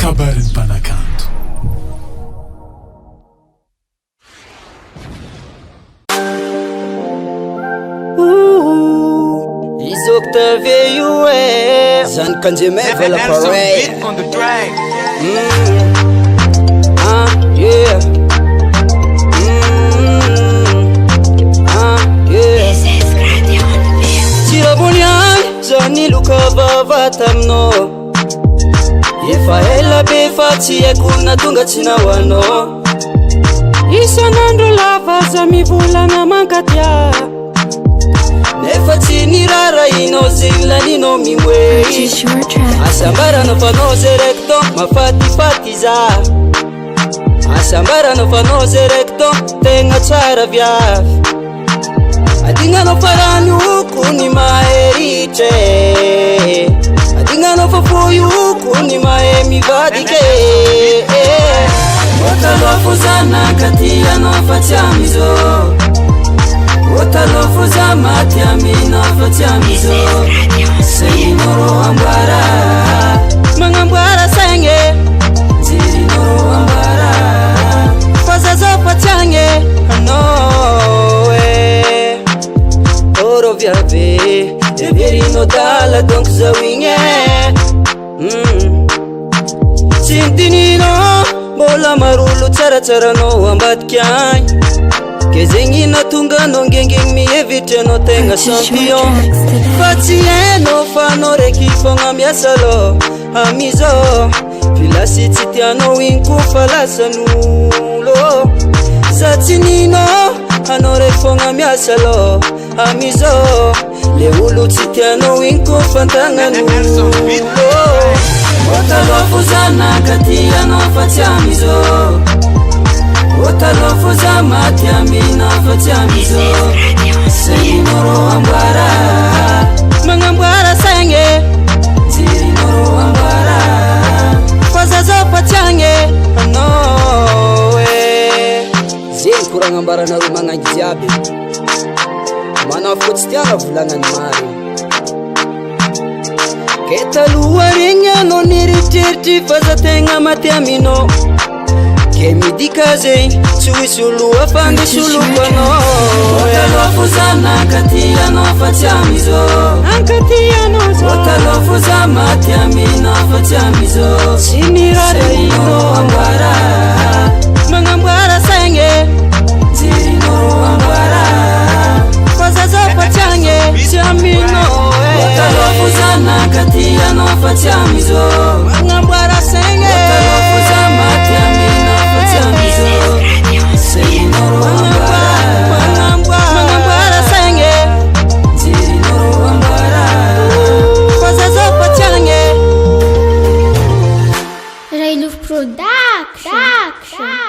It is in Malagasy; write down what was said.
kabarin'ny mpanakanto. Izokotave io e zany kanjemay vala pareil. Yeah. Tirabony any zany lokavava taminao, efa ela be fa tsy haiko na tonga tsy nahoanao. Isan'andro lava za mivolagna mankatia, nefa tsy nirarahinao zegny laninao mimoe. Asambarana fanao zerekto mafatifaty za, asambarana fanao zerekto tegna tsara viavy. Adinganao farany oko ny maheritre, adinganao fa fohy oko ny mahe mivadike. Otalofo za nakatianao fa tsy amizao, otalofo za maty aminao fa tsy amizao. Saignoro amboara magnamboara saigny, jirinoro amboara fa zaza fa tsy agny anao e. Oro viave everino dala donc zawinge Sintinino mbola marolo tsaratsarano ambadiky agny, ke zegny natonga anao ngengegny mihevitra anao tegna champion. Fa tsy hainao fa anao raiky fogna miasa lô amizao, filasy tsy tianao igny kofa lasan'olo. Za tsy ninao anao raiky fogna miasa lô amizao, le olo tsy tianao igny kofa antagnan'olo. Otalofo za nakatianao fa tsy amizao, otalofo za maty aminao fa tsy amizao. Saignoro amboara magnamboara saigny, jirinoro amboara fa zaza fa tsy agny anao e. Zegny koragna ambaranareo magnangy jiaby, manao fô tsy tiana volagnany marigny. Ke taloha regny anao niritritry fa za tegna maty aminao, ke midika zegny tsy hoisy olo afandesoloako anao. Otalofo za nakatianao fa tsy amizao, ankatianao zao. Otalofo za maty aminao fa tsy amizao. Tsy mirarahinao amboara magnamboara saigny, jirinao amboara fa zaza fa tsy agny tsy aminao e. Otalofo za nakatianao fa tsy amizao, magnamboara saigny. Otalofo za maty aminao fa tsy amizao. Saignoro amboara magnamboara saigny, jirinoro amboara fa zaza fa tsy agny. Railov Production.